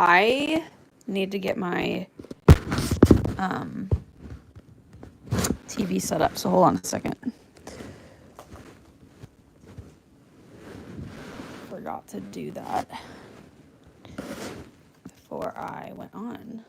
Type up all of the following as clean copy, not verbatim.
I need to get my TV set up, so hold on a second. Forgot to do that before I went on.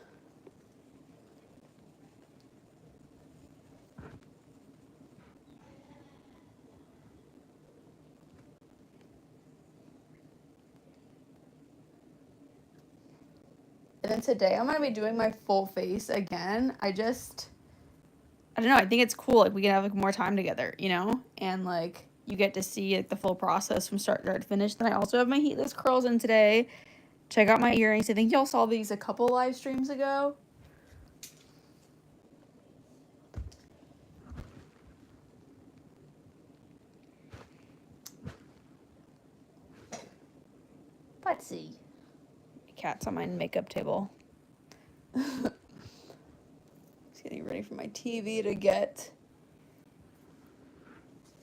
And then today I'm going to be doing my full face again. I don't know, I think it's cool. Like, we can have like more time together, you know? And like, you get to see like the full process from start to finish. Then I also have my heatless curls in today. Check out my earrings. I think y'all saw these a couple live streams ago. Let's see. My cat's on my makeup table. Just getting ready for my TV to get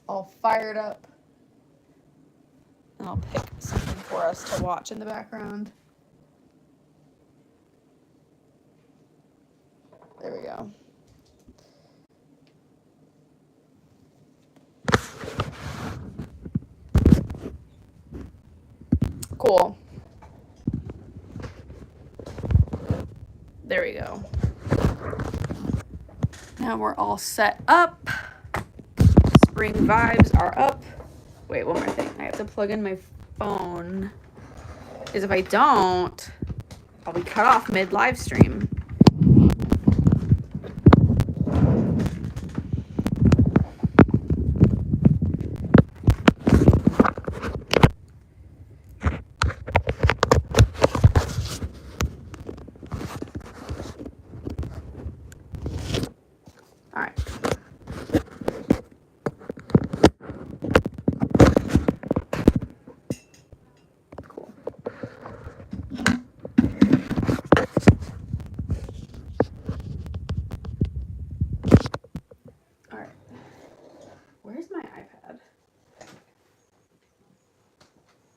all fired up. And I'll pick something for us to watch in the background. There we go. Cool. There we go. Now we're all set up. Spring vibes are up. Wait, one more thing. I have to plug in my phone. Because if I don't, I'll be cut off mid-live stream.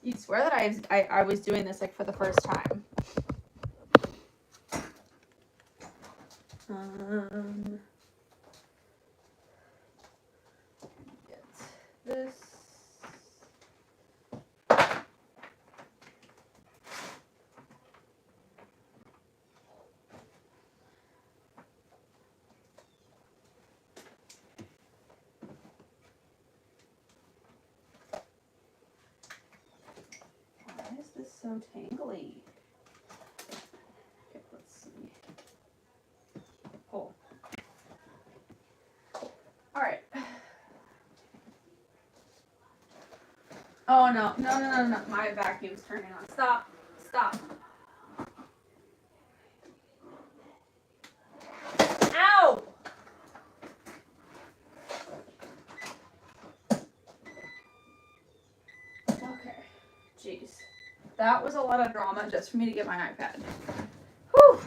You'd swear that I was doing this like for the first time. Get this. Why is this so tangly? Okay, let's see. Cool. All right. Oh no. My vacuum's turning on. Stop. Ow! Okay. Jeez. That was a lot of drama just for me to get my iPad. Whew.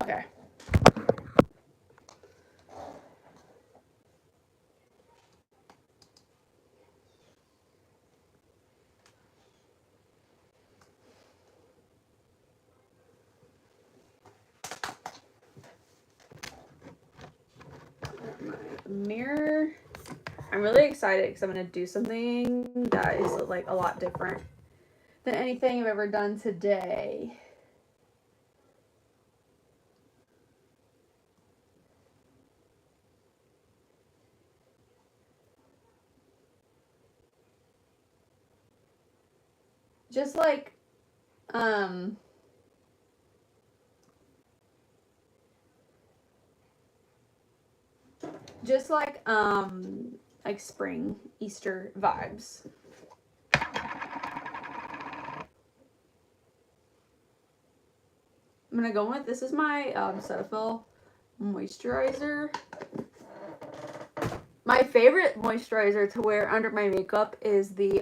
Okay. Mirror. I'm really excited because I'm going to do something that is like a lot different than anything I've ever done today. Just like like spring, Easter vibes. I'm gonna go with, this is my Cetaphil moisturizer. My favorite moisturizer to wear under my makeup is the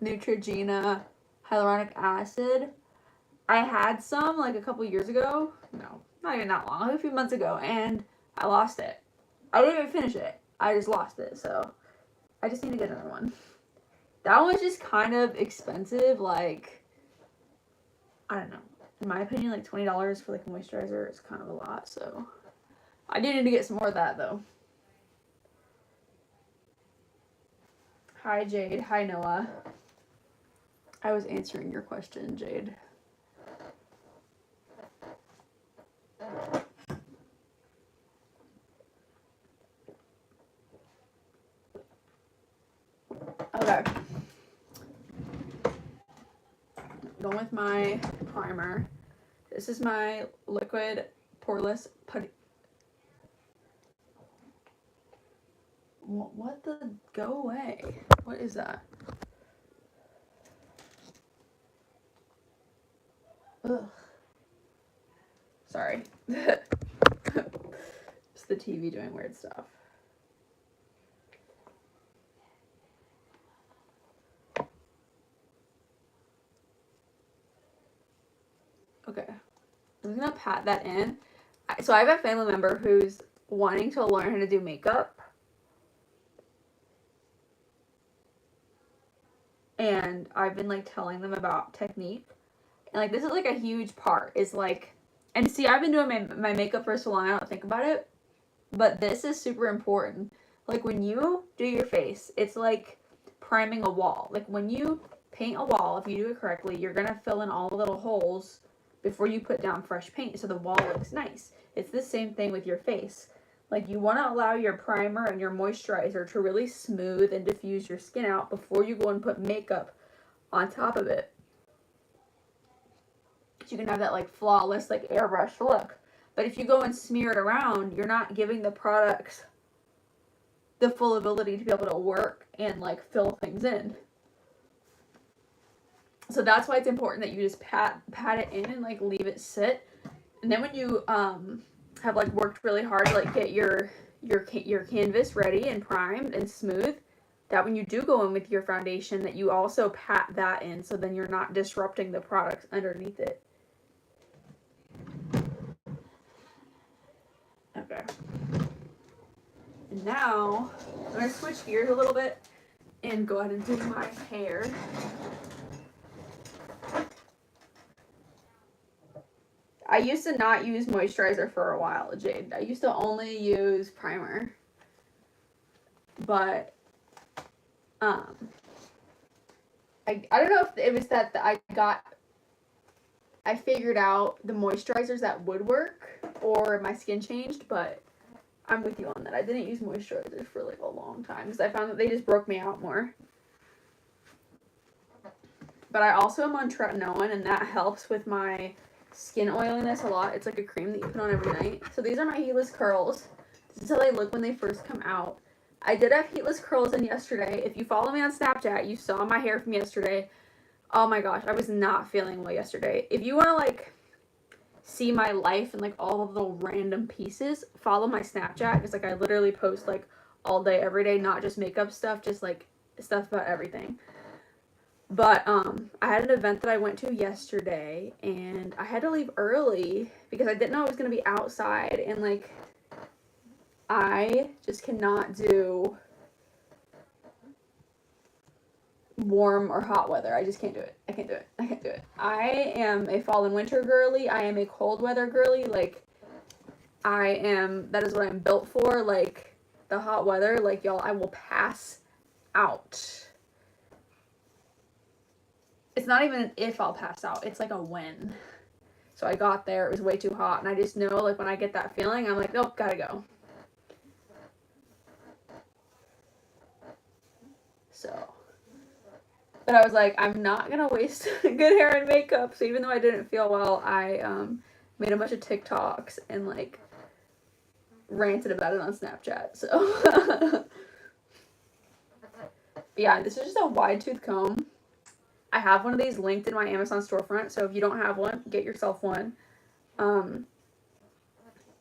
Neutrogena hyaluronic acid. I had some like a couple years ago. No, not even that long, like a few months ago, and I lost it. I didn't even finish it. I just lost it, so I just need to get another one. That one's just kind of expensive. Like, I don't know. In my opinion, like $20 for like moisturizer is kind of a lot. So I do need to get some more of that though. Hi, Jade. Hi, Noah. I was answering your question, Jade. Okay. Going with my primer. This is my liquid poreless putty. What the? Go away. What is that? Ugh. Sorry. It's the TV doing weird stuff. Okay. I'm gonna pat that in. So I have a family member who's wanting to learn how to do makeup. And I've been like telling them about technique. And like this is like a huge part. Is like, and see, I've been doing my makeup for so long I don't think about it. But this is super important. Like when you do your face, it's like priming a wall. Like when you paint a wall, if you do it correctly, you're gonna fill in all the little holes before you put down fresh paint so the wall looks nice. It's the same thing with your face. Like you want to allow your primer and your moisturizer to really smooth and diffuse your skin out before you go and put makeup on top of it. So you can have that like flawless like airbrush look. But if you go and smear it around, you're not giving the products the full ability to be able to work and like fill things in. So that's why it's important that you just pat it in and like leave it sit. And then when you have like worked really hard to like get your canvas ready and primed and smooth, that when you do go in with your foundation, that you also pat that in, so then you're not disrupting the products underneath it. Okay. And now I'm gonna switch gears a little bit and go ahead and do my hair. I used to not use moisturizer for a while, Jade. I used to only use primer. But I don't know if it was that I figured out the moisturizers that would work or my skin changed, but I'm with you on that. I didn't use moisturizers for like a long time because I found that they just broke me out more. But I also am on tretinoin, and that helps with my skin oiliness a lot. It's like a cream that you put on every night. So these are my heatless curls. This is how they look when they first come out. I did have heatless curls in yesterday. If you follow me on Snapchat, you saw my hair from yesterday. Oh my gosh, I was not feeling well yesterday. If you want to like see my life and like all the little random pieces, follow my Snapchat, because like I literally post like all day every day, not just makeup stuff, just like stuff about everything. But I had an event that I went to yesterday, and I had to leave early because I didn't know I was going to be outside, and like I just cannot do warm or hot weather. I just can't do it. I can't do it. I can't do it. I am a fall and winter girly. I am a cold weather girly. Like that is what I'm built for. Like the hot weather, like y'all, I will pass out. It's not even an if I'll pass out. It's like a when. So I got there. It was way too hot. And I just know, like, when I get that feeling, I'm like, nope, gotta go. So. But I was like, I'm not going to waste good hair and makeup. So even though I didn't feel well, I made a bunch of TikToks and, like, ranted about it on Snapchat. So. Yeah, this is just a wide tooth comb. I have one of these linked in my Amazon storefront, so if you don't have one, get yourself one. And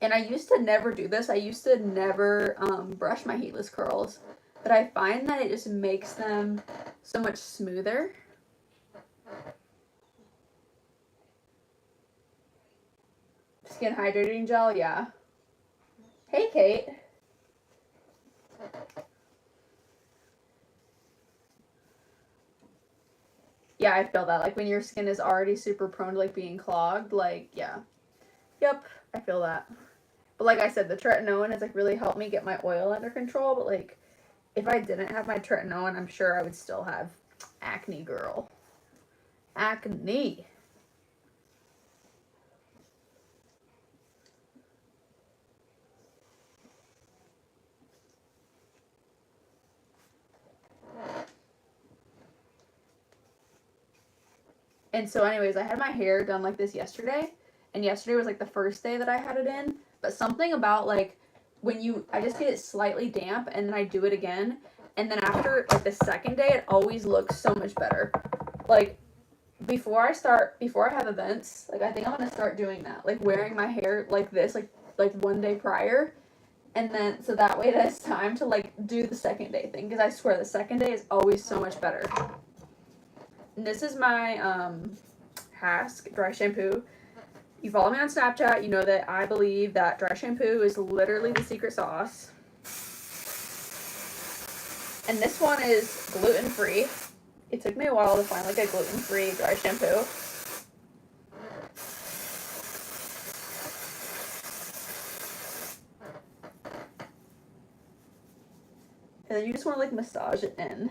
I used to never do this. I used to never brush my heatless curls, but I find that it just makes them so much smoother. Skin hydrating gel, yeah. Hey, Kate. Yeah, I feel that. Like, when your skin is already super prone to, like, being clogged, like, yeah. Yep, I feel that. But like I said, the tretinoin has, like, really helped me get my oil under control. But, like, if I didn't have my tretinoin, I'm sure I would still have acne, girl. Acne. And so anyways, I had my hair done like this yesterday. And yesterday was, like, the first day that I had it in. But something about, like, I just get it slightly damp and then I do it again. And then after, like, the second day, it always looks so much better. Like, before I have events, like, I think I'm gonna start doing that. Like, wearing my hair like this, like one day prior. And then, so that way it has time to, like, do the second day thing. Because I swear, the second day is always so much better. And this is my, Hask dry shampoo. You follow me on Snapchat, you know that I believe that dry shampoo is literally the secret sauce. And this one is gluten-free. It took me a while to find, like, a gluten-free dry shampoo. And then you just want to, like, massage it in.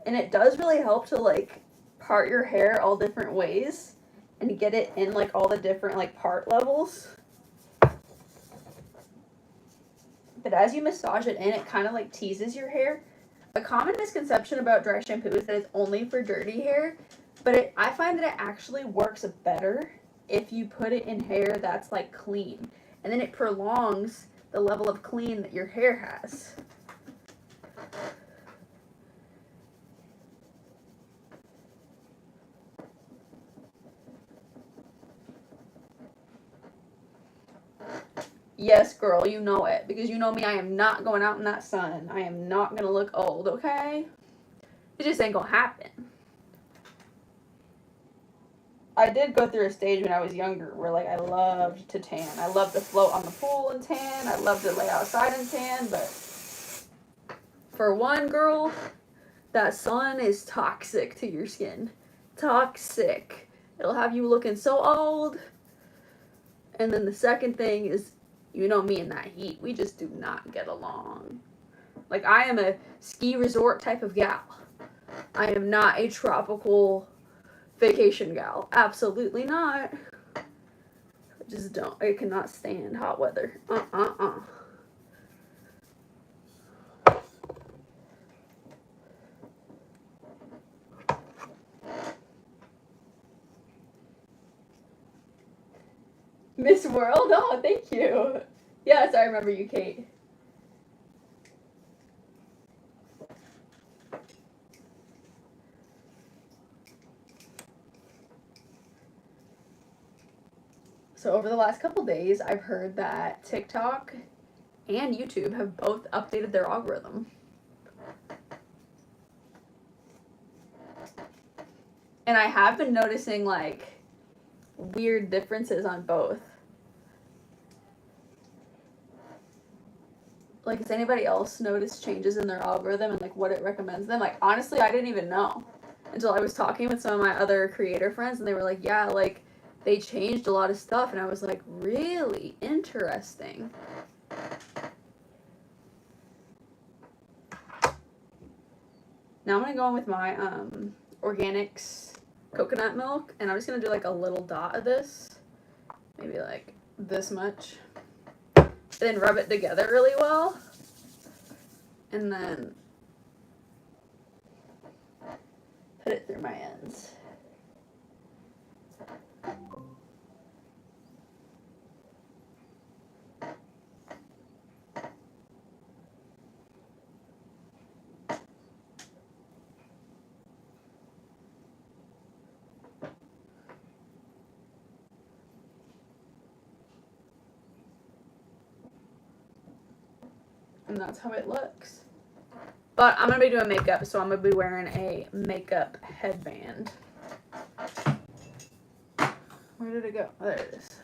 And it does really help to, like, part your hair all different ways and get it in, like, all the different, like, part levels. But as you massage it in, it kind of, like, teases your hair. A common misconception about dry shampoo is that it's only for dirty hair, but I find that it actually works better if you put it in hair that's, like, clean. And then it prolongs the level of clean that your hair has. Yes, girl, you know it. Because you know me, I am not going out in that sun. I am not going to look old, okay? It just ain't going to happen. I did go through a stage when I was younger where, like, I loved to tan. I loved to float on the pool and tan. I loved to lay outside and tan. But for one, girl, that sun is toxic to your skin. Toxic. It'll have you looking so old. And then the second thing is, you know me and that heat. We just do not get along. Like, I am a ski resort type of gal. I am not a tropical vacation gal. Absolutely not. I just don't. I cannot stand hot weather. Miss World? Oh, thank you. Yes, I remember you, Kate. So over the last couple days, I've heard that TikTok and YouTube have both updated their algorithm. And I have been noticing, like, weird differences on both. Like, has anybody else noticed changes in their algorithm and, like, what it recommends them? Like, honestly, I didn't even know until I was talking with some of my other creator friends, and they were like, yeah, like, they changed a lot of stuff, and I was like, really interesting. Now I'm gonna go in with my organics coconut milk, and I'm just gonna do, like, a little dot of this, maybe like this much, and then rub it together really well, and then put it through my ends. And that's how it looks. But I'm going to be doing makeup, so I'm going to be wearing a makeup headband. Where did it go? Oh, there it is.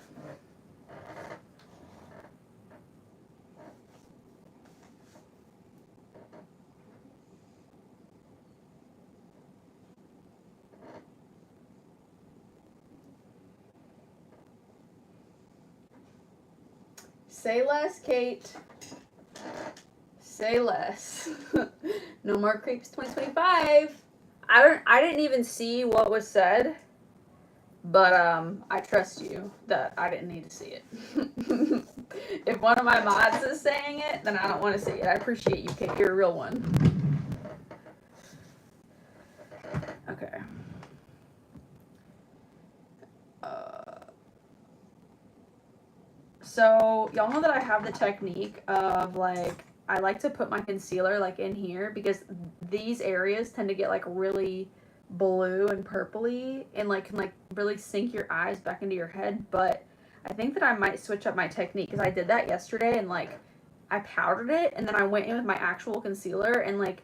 Say less, Kate. Say less. No more creeps 2025. I didn't even see what was said, but I trust you that I didn't need to see it. If one of my mods is saying it, then I don't want to see it. I appreciate you, Kate. You're a real one. Okay. So y'all know that I have the technique of like, I like to put my concealer like in here because these areas tend to get like really blue and purpley and like can like really sink your eyes back into your head. But I think that I might switch up my technique because I did that yesterday and like I powdered it and then I went in with my actual concealer and like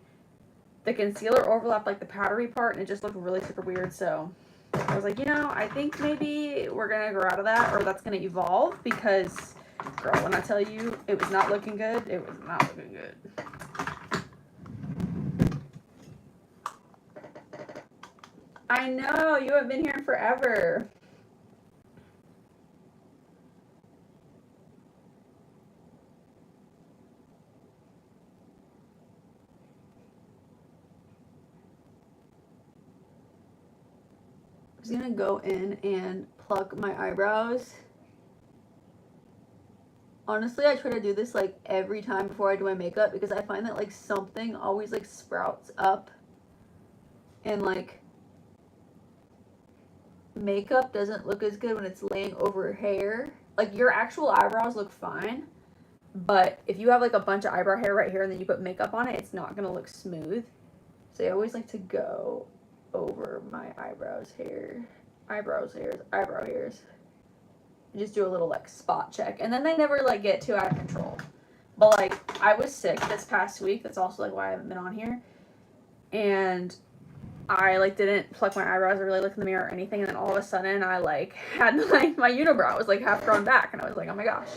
the concealer overlapped like the powdery part and it just looked really super weird. So I was like, you know, I think maybe we're gonna grow out of that or that's gonna evolve because, girl, when I tell you it was not looking good, it was not looking good. I know, you have been here forever. I'm just gonna go in and pluck my eyebrows. Honestly, I try to do this like every time before I do my makeup because I find that like something always like sprouts up and like makeup doesn't look as good when it's laying over hair. Like your actual eyebrows look fine, but if you have like a bunch of eyebrow hair right here and then you put makeup on it, it's not gonna look smooth. So I always like to go over my eyebrow hairs. Just do a little like spot check and then they never like get too out of control. But like I was sick this past week, that's also like why I haven't been on here, and I like didn't pluck my eyebrows or really look in the mirror or anything, and then all of a sudden I like had like my unibrow was like half grown back and I was like, oh my gosh.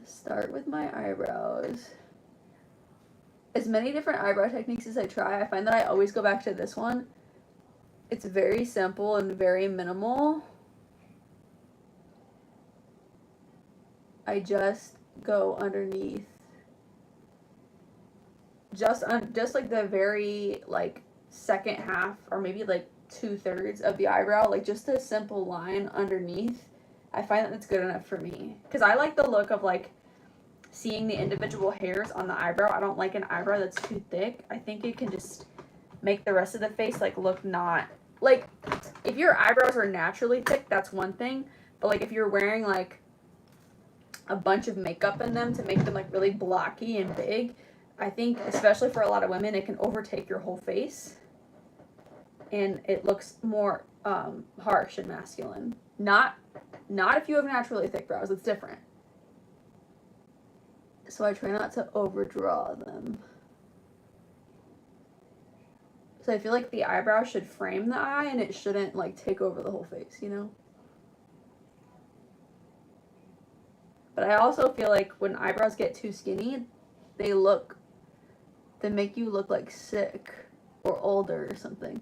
Start with my eyebrows. As many different eyebrow techniques as I try, I find that I always go back to this one. It's very simple and very minimal. I just go underneath. Just like the very like second half or maybe like 2/3 of the eyebrow, like just a simple line underneath. I find that that's good enough for me because I like the look of like seeing the individual hairs on the eyebrow. I don't like an eyebrow that's too thick. I think it can just make the rest of the face like look not like, if your eyebrows are naturally thick, that's one thing, but like if you're wearing like a bunch of makeup in them to make them like really blocky and big, I think especially for a lot of women it can overtake your whole face and it looks more harsh and masculine. Not if you have naturally thick brows, it's different. So I try not to overdraw them. So I feel like the eyebrow should frame the eye and it shouldn't like take over the whole face, you know? But I also feel like when eyebrows get too skinny, they make you look like sick or older or something.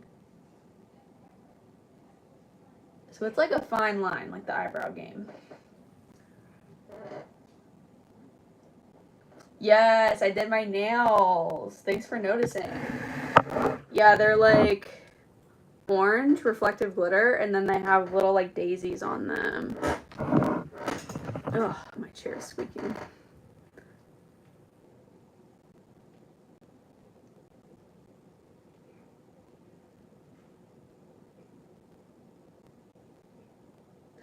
So it's like a fine line, like the eyebrow game. Yes, I did my nails. Thanks for noticing. Yeah, they're like orange reflective glitter and then they have little like daisies on them. Ugh, my chair is squeaking.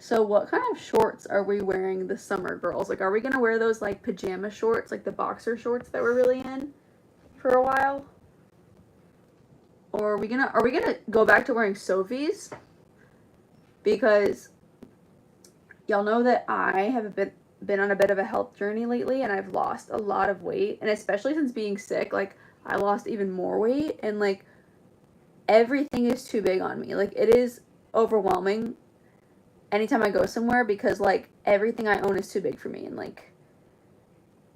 So what kind of shorts are we wearing this summer, girls? Like, are we gonna wear those like pajama shorts, like the boxer shorts that we're really in for a while? Or are we gonna go back to wearing Sophies? Because y'all know that I have been on a bit of a health journey lately and I've lost a lot of weight, and especially since being sick, like I lost even more weight and like everything is too big on me. Like it is overwhelming anytime I go somewhere because like everything I own is too big for me, and like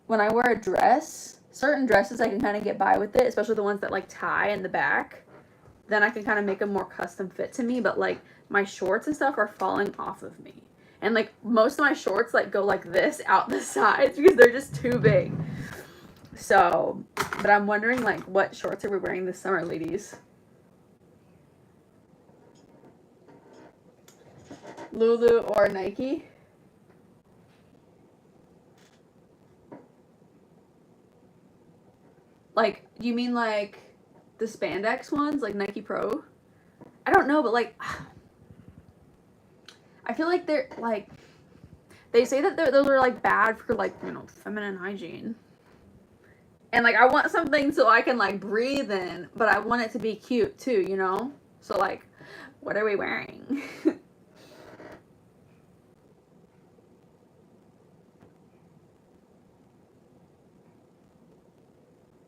when I wear a dress, certain dresses I can kind of get by with it, especially the ones that like tie in the back, then I can kind of make them more custom fit to me. But like my shorts and stuff are falling off of me. And like most of my shorts like go like this out the sides because they're just too big. So, but I'm wondering like what shorts are we wearing this summer, ladies? Lulu or Nike? Like, you mean like the spandex ones, like Nike Pro? I don't know, but like I feel like they're like, they say that those are like bad for like, you know, feminine hygiene. And like I want something so I can like breathe in, but I want it to be cute too, you know? So like, what are we wearing?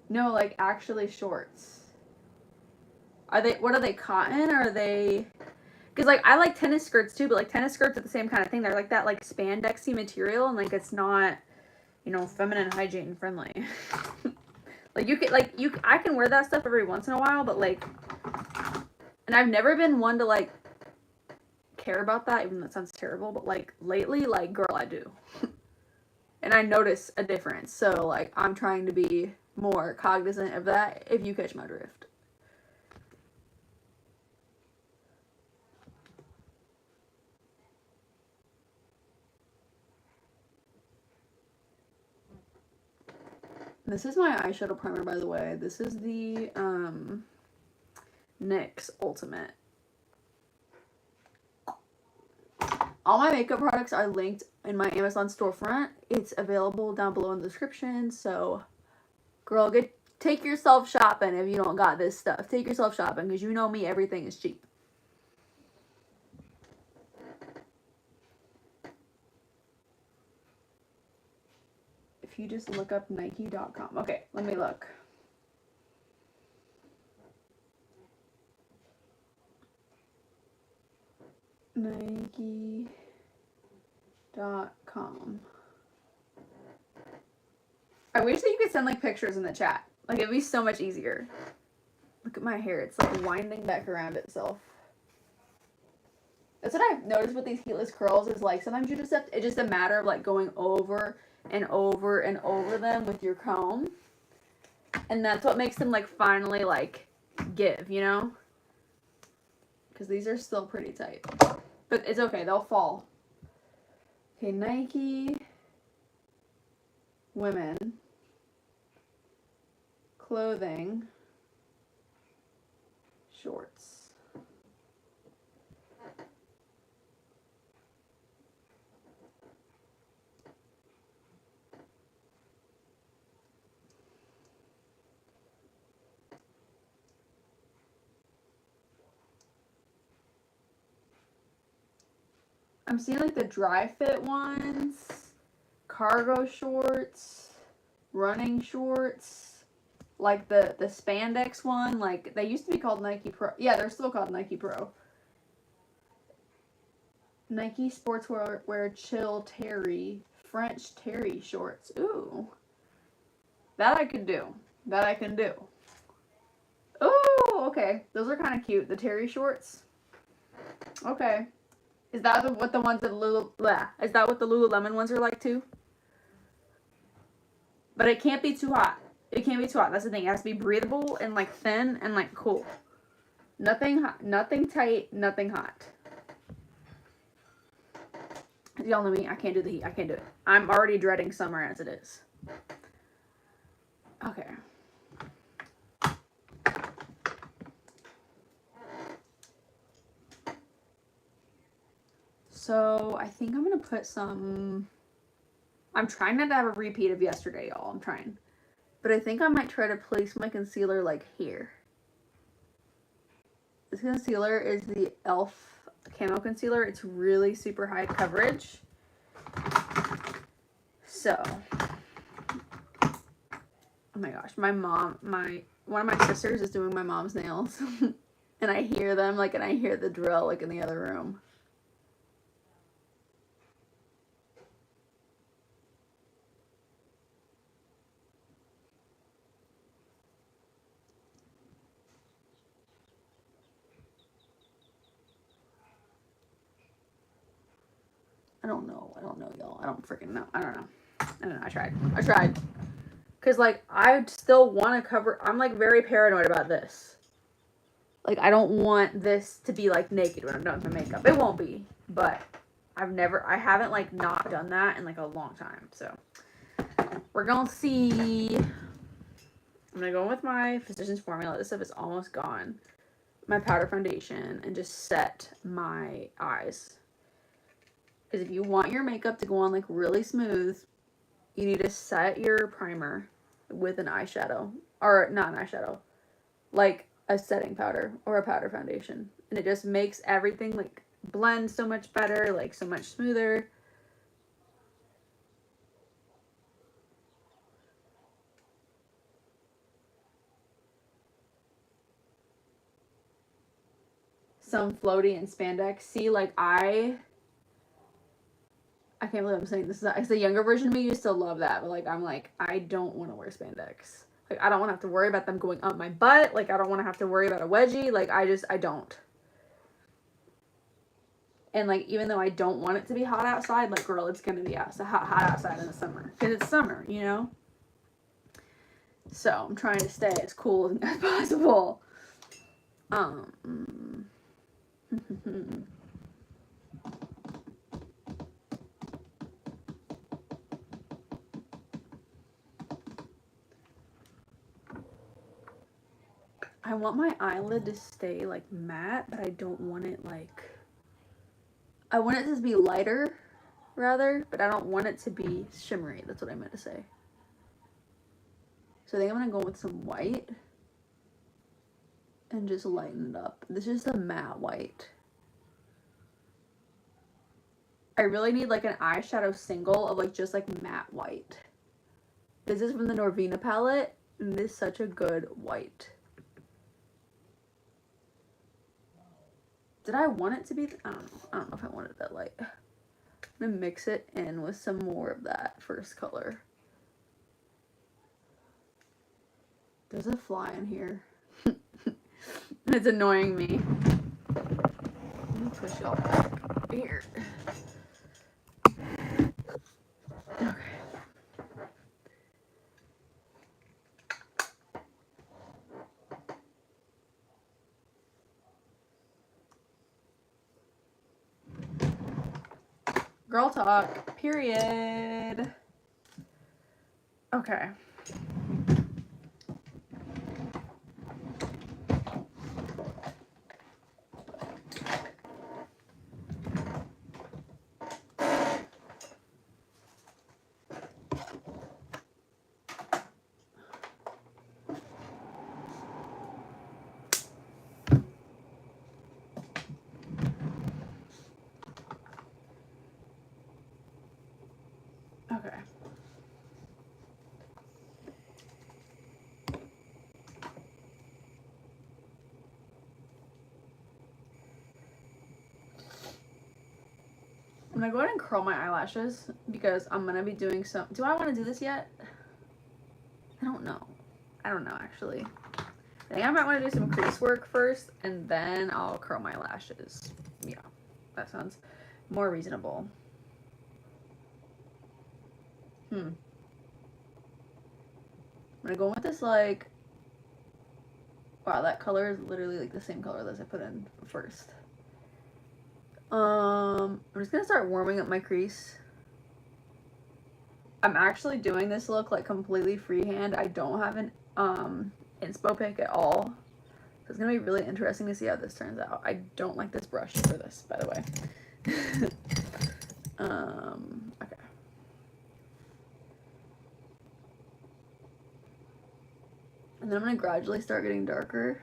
No, like actually shorts. Are they, what are they, cotton? Or are they, because like I like tennis skirts too, but like tennis skirts are the same kind of thing. They're like that like spandexy material, and like it's not, you know, feminine hygiene friendly. Like you can I can wear that stuff every once in a while, but like, and I've never been one to like care about that, even though that sounds terrible, but like lately, like girl, I do. And I notice a difference. So like I'm trying to be more cognizant of that, if you catch my drift. This is my eyeshadow primer, by the way. This is the NYX Ultimate. All my makeup products are linked in my Amazon storefront. It's available down below in the description. So, girl, take yourself shopping if you don't got this stuff. Take yourself shopping, because you know me, everything is cheap. If you just look up Nike.com. Okay, let me look. Nike.com. I wish that you could send like pictures in the chat. Like it'd be so much easier. Look at my hair. It's like winding back around itself. That's what I've noticed with these heatless curls is like sometimes you just have to, it's just a matter of like going over and over and over them with your comb. And that's what makes them like finally like give, you know? Because these are still pretty tight. But it's okay, they'll fall. Okay, Nike women clothing shorts. I'm seeing like the dry fit ones, cargo shorts, running shorts, like the spandex one, like they used to be called Nike Pro. Yeah, they're still called Nike Pro. Nike sportswear chill terry, French terry shorts. Ooh. That I could do. That I can do. Ooh, okay. Those are kind of cute. The terry shorts. Okay. Is that what the ones that is that what the Lululemon ones are like too? But it can't be too hot. It can't be too hot. That's the thing. It has to be breathable and like thin and like cool. Nothing hot, nothing tight, nothing hot. Y'all know me. I can't do the heat. I can't do it. I'm already dreading summer as it is. Okay. So I think I'm gonna put some. I'm trying not to have a repeat of yesterday, y'all. I'm trying. But I think I might try to place my concealer like here. This concealer is the e.l.f. Camo Concealer. It's really super high coverage. So, oh my gosh, one of my sisters is doing my mom's nails. And I hear them, like, and I hear the drill, like, in the other room. I don't know, y'all. I don't freaking know. I don't know. I tried. Because, like, I still want to cover, I'm, like, very paranoid about this. Like, I don't want this to be, like, naked when I'm done with my makeup. It won't be, but I haven't, like, not done that in, like, a long time. So, we're gonna see. I'm gonna go with my Physicians Formula. This stuff is almost gone. My powder foundation and just set my eyes. Because if you want your makeup to go on, like, really smooth, you need to set your primer with an eyeshadow. Or, not an eyeshadow. Like, a setting powder or a powder foundation. And it just makes everything, like, blend so much better, like, so much smoother. Some floaty and spandex. See, like, I can't believe I'm saying this. It's the younger version of me used to love that. But, like, I'm like, I don't want to wear spandex. Like, I don't want to have to worry about them going up my butt. Like, I don't want to have to worry about a wedgie. Like, I don't. And, like, even though I don't want it to be hot outside, like, girl, it's going to be hot outside in the summer. Because it's summer, you know? So, I'm trying to stay as cool as possible. I want my eyelid to stay, like, matte, but I don't want it, like... I want it to be lighter, rather, but I don't want it to be shimmery. That's what I meant to say. So I think I'm going to go with some white and just lighten it up. This is the matte white. I really need, like, an eyeshadow single of, like, just, like, matte white. This is from the Norvina palette, and this is such a good white. Did I want it to be? I don't know. I don't know if I want it that light. I'm going to mix it in with some more of that first color. There's a fly in here. It's annoying me. Let me twist y'all back here. Okay. Girl talk, period. Okay. Okay. I'm gonna go ahead and curl my eyelashes because I'm gonna be doing some. Do I want to do this yet? I don't know. I don't know, actually. I think I might want to do some crease work first and then I'll curl my lashes. Yeah, that sounds more reasonable. I'm gonna go with this, like, wow, that color is literally like the same color as I put in first. I'm just gonna start warming up my crease. I'm actually doing this look like completely freehand. I don't have an inspo pick at all. So it's gonna be really interesting to see how this turns out. I don't like this brush for this, by the way. Okay. And then I'm gonna gradually start getting darker.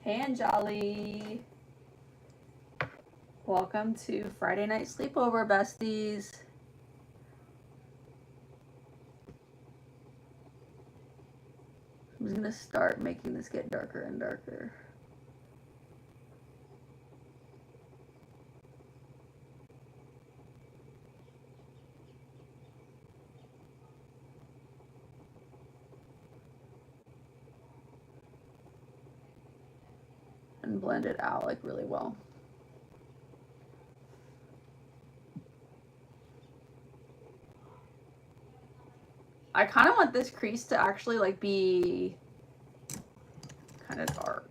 Hey, Anjali. Welcome to Friday night sleepover, besties. I'm just gonna start making this get darker and darker. blend it out like really well. I kind of want this crease to actually like be kind of dark.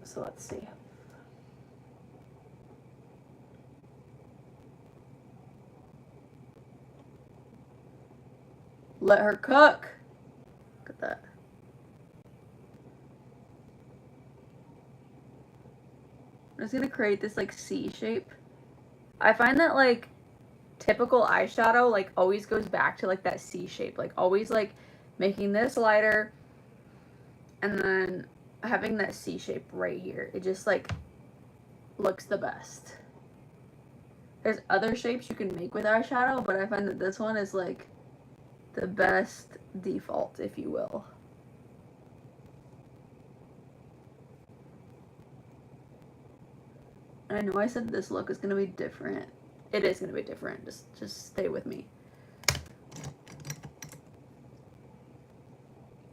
So let's see. Let her cook. Look at that. I'm just gonna create this like C shape. I find that like typical eyeshadow like always goes back to like that C shape, like always like making this lighter and then having that C shape right here. It just like looks the best. There's other shapes you can make with eyeshadow, but I find that this one is like the best default, if you will. I know I said this look is gonna be different. It is gonna be different. Just stay with me.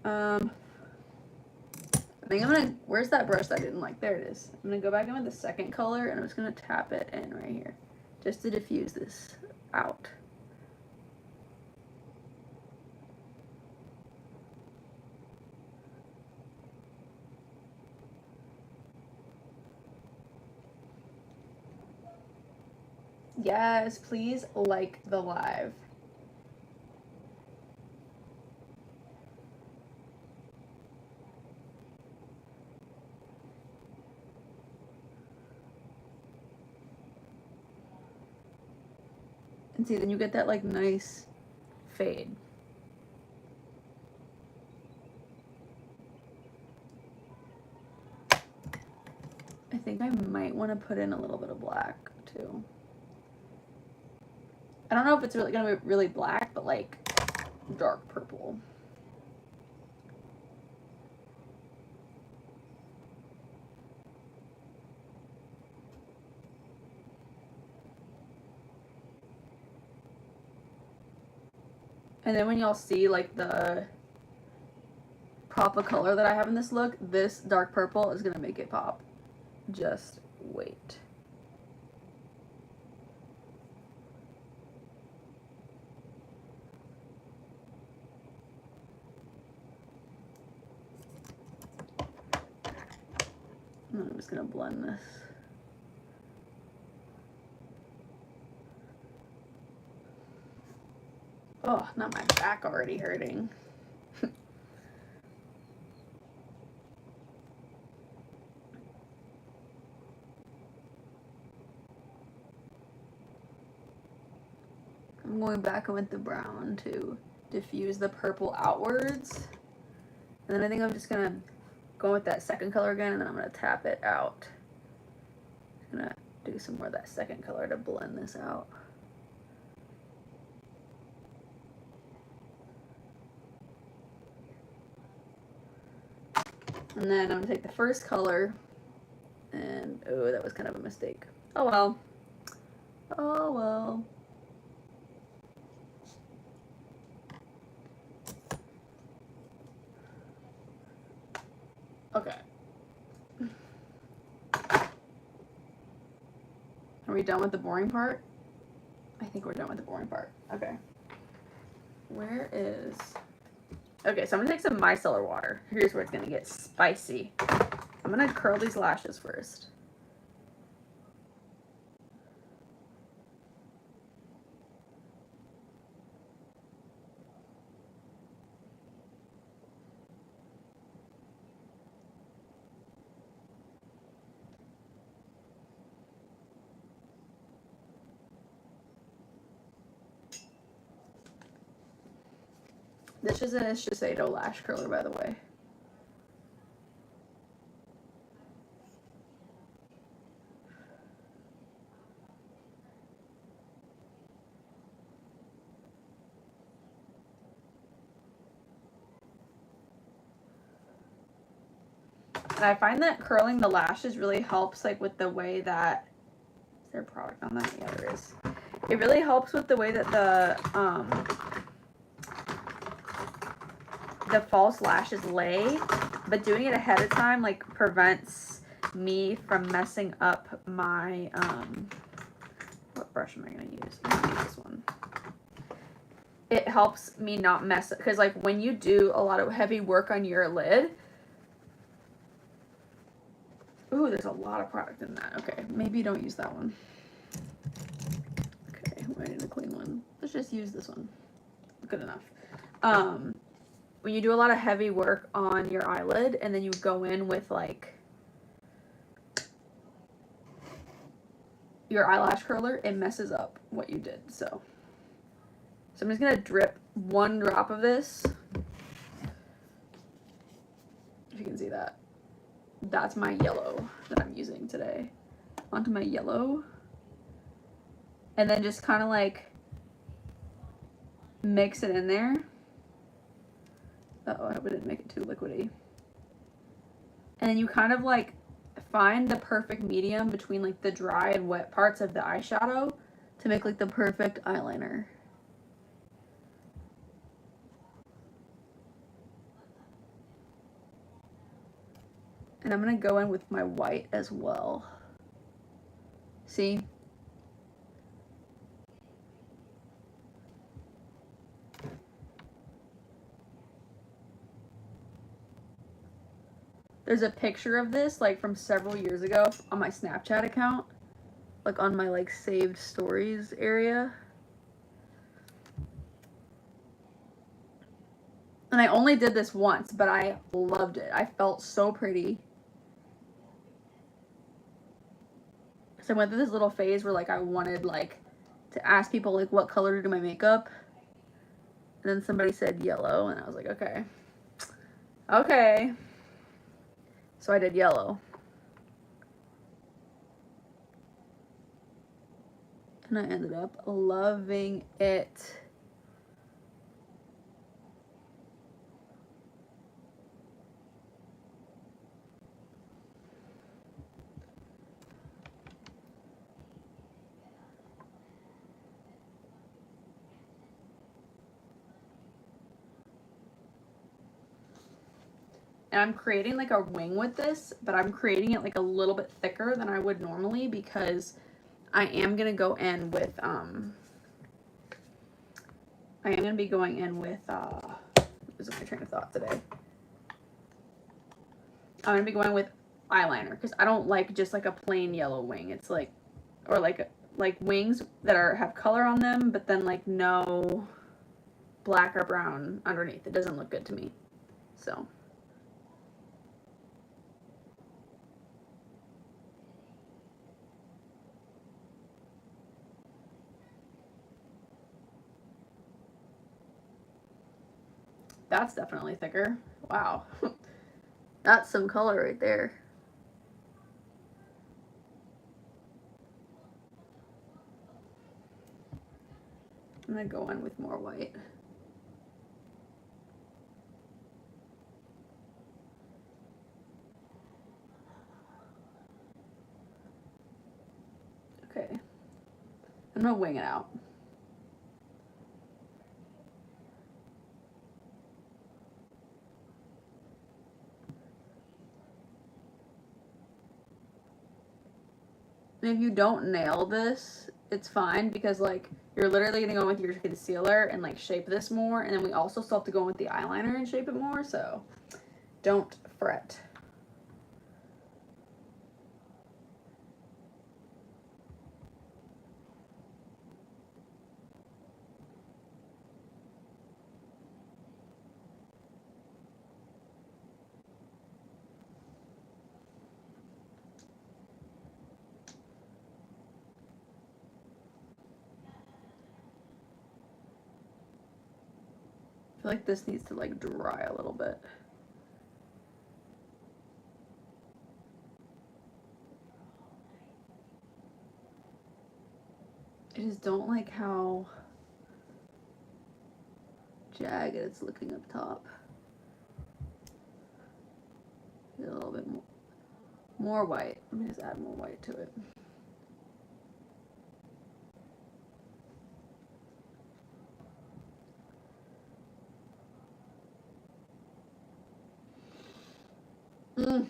I think I'm gonna, where's that brush that I didn't like? There it is. I'm gonna go back in with the second color and I'm just gonna tap it in right here just to diffuse this out. Yes, please like the live. And see, then you get that like nice fade. I think I might want to put in a little bit of black too. I don't know if it's really gonna be really black, but like dark purple. And then when y'all see like the pop of color that I have in this look, this dark purple is gonna make it pop. Just wait. And I'm just gonna blend this. Oh, not my back already hurting. I'm going back in with the brown to diffuse the purple outwards. And then I think I'm just gonna go with that second color again, and then I'm gonna tap it out. I'm gonna do some more of that second color to blend this out. And then I'm gonna take the first color, and oh, that was kind of a mistake. Oh well. Oh well. Okay. Are we done with the boring part? I think we're done with the boring part. Okay. Where is... Okay, so I'm gonna take some micellar water. Here's where it's gonna get spicy. I'm gonna curl these lashes first. This is an Shiseido lash curler, by the way. And I find that curling the lashes really helps, like, with the way that... Is there a product on that? Yeah, there is. It really helps with the way that the false lashes lay but doing it ahead of time like prevents me from messing up my, what brush am I going to use? I'm going to use this one. It helps me not mess up, because like when you do a lot of heavy work on your lid, ooh, there's a lot of product in that. Okay, maybe don't use that one. Okay, I need a clean one. Let's just use this one. Good enough. When you do a lot of heavy work on your eyelid and then you go in with like your eyelash curler, it messes up what you did. So I'm just gonna drip 1 drop of this. If you can see that. That's my yellow that I'm using today. Onto my yellow. And then just kind of like mix it in there. Uh-oh, I hope I didn't make it too liquidy. And then you kind of like find the perfect medium between like the dry and wet parts of the eyeshadow to make like the perfect eyeliner. And I'm gonna go in with my white as well. See? There's a picture of this like from several years ago on my Snapchat account, like on my like saved stories area. And I only did this once, but I loved it. I felt so pretty. So I went through this little phase where like I wanted like to ask people like what color to do my makeup. And then somebody said yellow and I was like, okay. Okay. So I did yellow. And I ended up loving it. And I'm creating like a wing with this, but I'm creating it like a little bit thicker than I would normally because I am going to go in with, I am going to be going in with, this is my train of thought today. I'm going to be going with eyeliner because I don't like just like a plain yellow wing. It's like, or like wings that have color on them, but then like no black or brown underneath. It doesn't look good to me. So. That's definitely thicker. Wow. That's some color right there. I'm gonna go in with more white. Okay. I'm gonna wing it out. And if you don't nail this, it's fine because like you're literally gonna go with your concealer and like shape this more, and then we also still have to go with the eyeliner and shape it more, so don't fret. I feel like this needs to like dry a little bit. I just don't like how jagged it's looking up top. Get a little bit more white. Let me just add more white to it. Mm.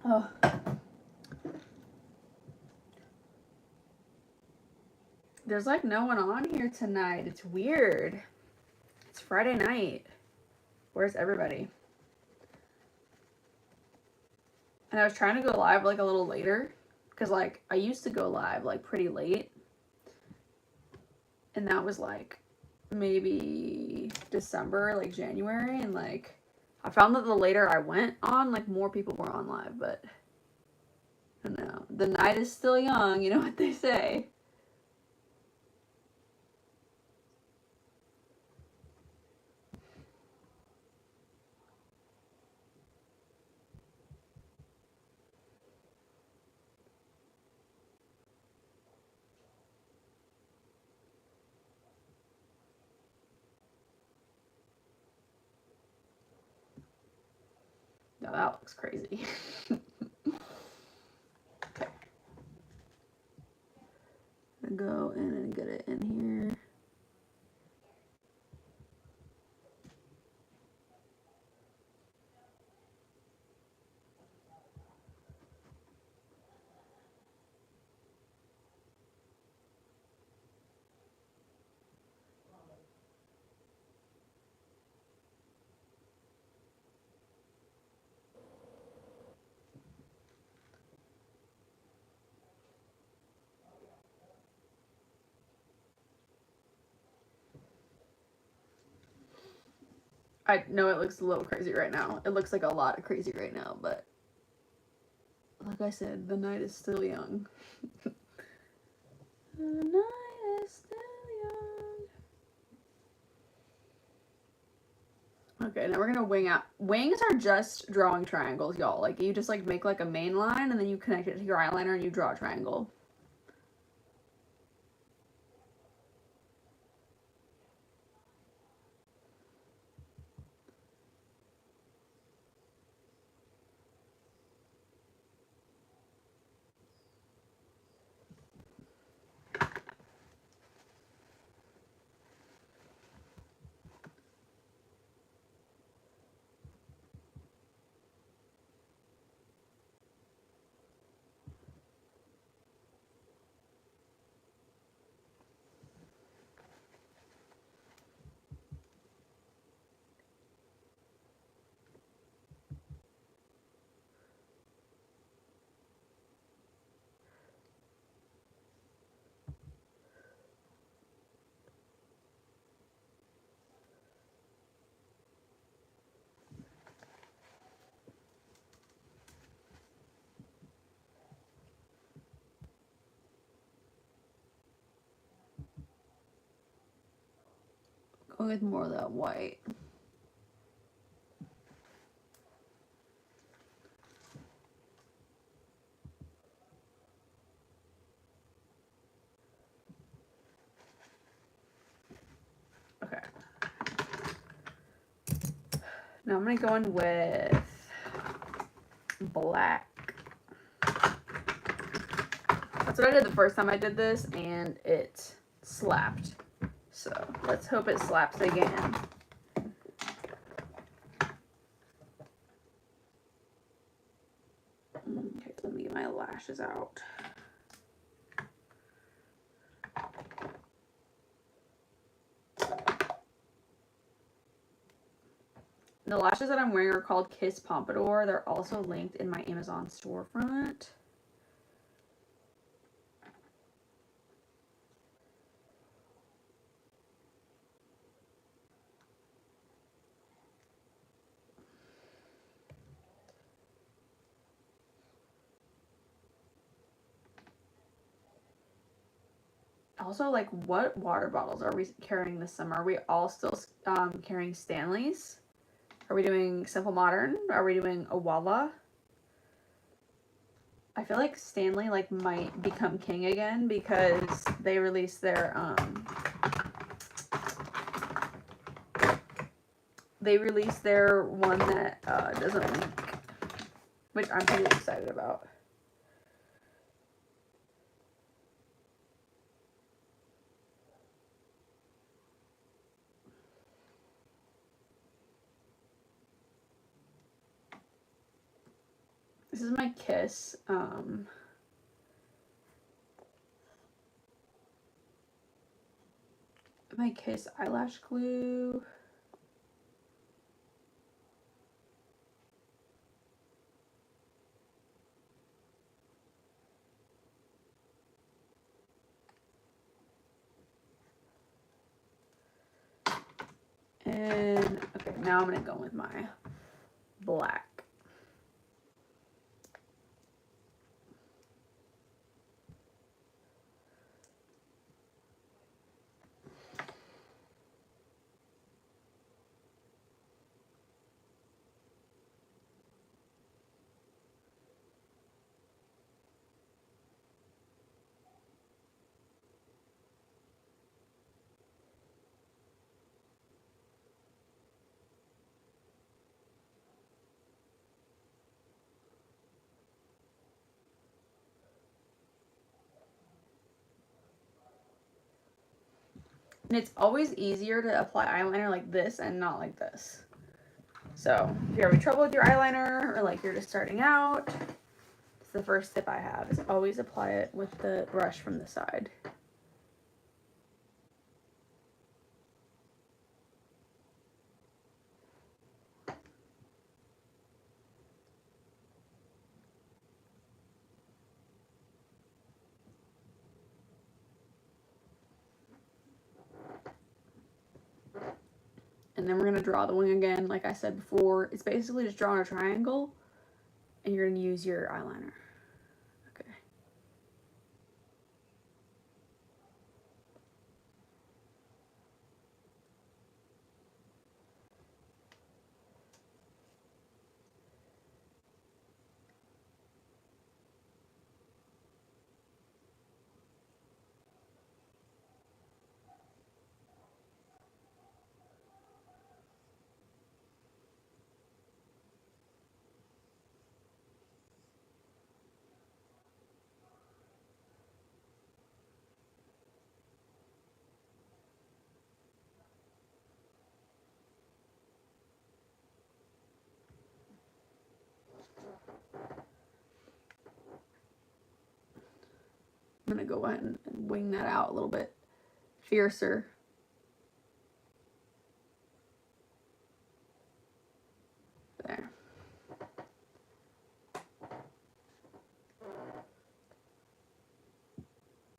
Oh. There's like no one on here tonight. It's weird. It's Friday night. Where's everybody? And I was trying to go live like a little later. Because like I used to go live like pretty late. And that was like maybe December, like January. And like I found that the later I went on, like more people were on live. But I don't know. The night is still young. You know what they say. No, that looks crazy. Okay. Go in and get it in here. I know it looks a little crazy right now. It looks like a lot of crazy right now, but like I said, the night is still young. The night is still young. Okay, now we're gonna wing out. Wings are just drawing triangles, y'all. Like you just like make like a main line and then you connect it to your eyeliner and you draw a triangle. Going with more of that white. Okay. Now I'm gonna go in with black. That's what I did the first time I did this, and it slapped. So let's hope it slaps again. Okay, let me get my lashes out. The lashes that I'm wearing are called Kiss Pompadour. They're also linked in my Amazon storefront. Also, like, what water bottles are we carrying this summer? Are we all still carrying Stanley's? Are we doing Simple Modern? Are we doing Owala? I feel like Stanley like might become king again because they released their one that doesn't leak, which I'm pretty excited about. This is my Kiss. My Kiss eyelash glue. And okay, now I'm gonna go with my black. And it's always easier to apply eyeliner like this and not like this. So if you're having trouble with your eyeliner or like you're just starting out, it's the first tip I have is always apply it with the brush from the side. And then we're going to draw the wing again. Like I said before, it's basically just drawing a triangle and you're going to use your eyeliner. Okay. I'm going to go ahead and wing that out a little bit fiercer. There.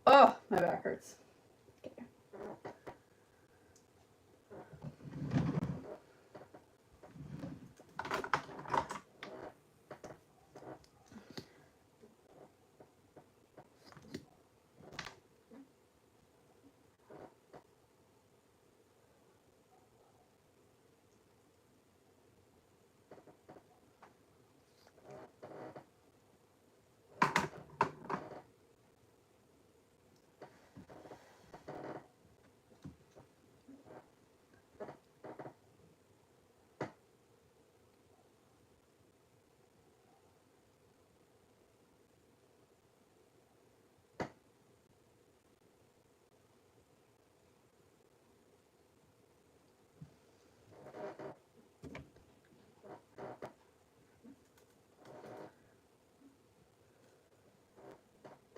Oh, my back hurts. Okay.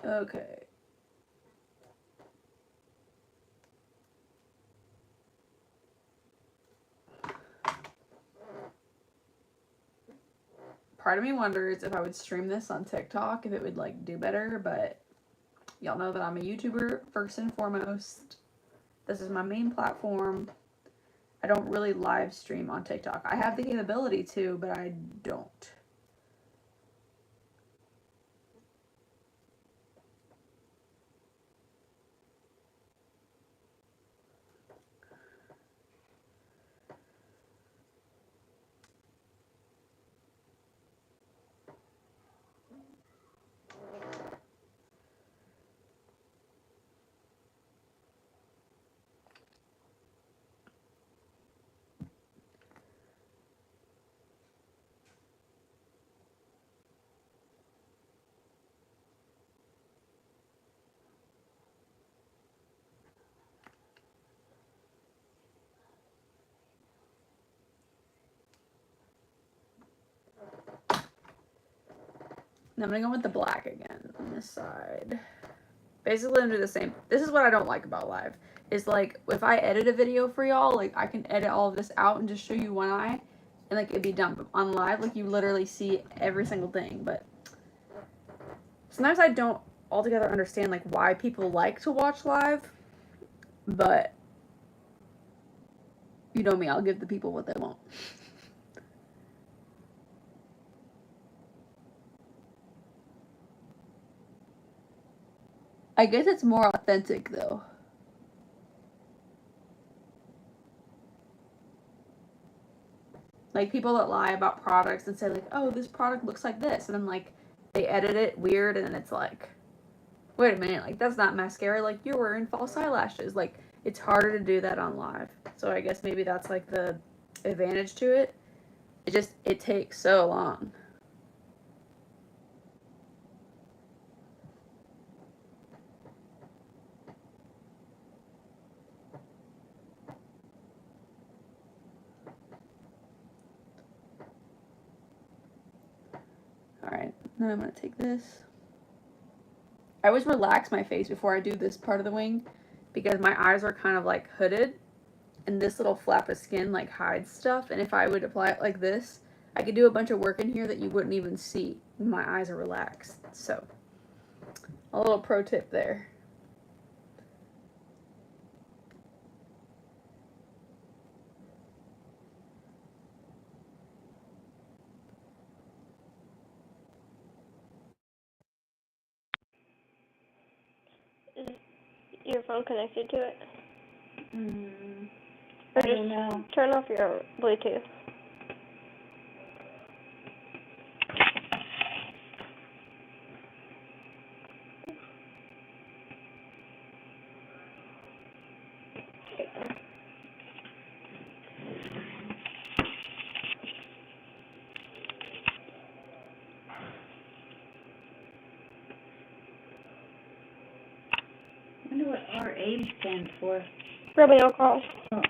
Okay. Part of me wonders if I would stream this on TikTok, if it would like do better, but y'all know that I'm a YouTuber first and foremost. This is my main platform. I don't really live stream on TikTok. I have the capability to, but I don't. Now I'm gonna go with the black again on this side. Basically, I'm gonna do the same. This is what I don't like about live. Is like, if I edit a video for y'all, like, I can edit all of this out and just show you one eye, and like, it'd be done. But on live, like, you literally see every single thing. But sometimes I don't altogether understand, like, why people like to watch live. But you know me, I'll give the people what they want. I guess it's more authentic, though. Like, people that lie about products and say, like, oh, this product looks like this. And then, like, they edit it weird, and then it's like, wait a minute, like, that's not mascara. Like, you're wearing false eyelashes. Like, it's harder to do that on live. So I guess maybe that's, like, the advantage to it. It takes so long. Alright, then I'm going to take this. I always relax my face before I do this part of the wing because my eyes are kind of like hooded and this little flap of skin like hides stuff, and if I would apply it like this, I could do a bunch of work in here that you wouldn't even see when my eyes are relaxed. So, a little pro tip there. Is your phone connected to it? I don't know. Turn off your Bluetooth. I wonder what RA stands for. Rubbing alcohol. Oh.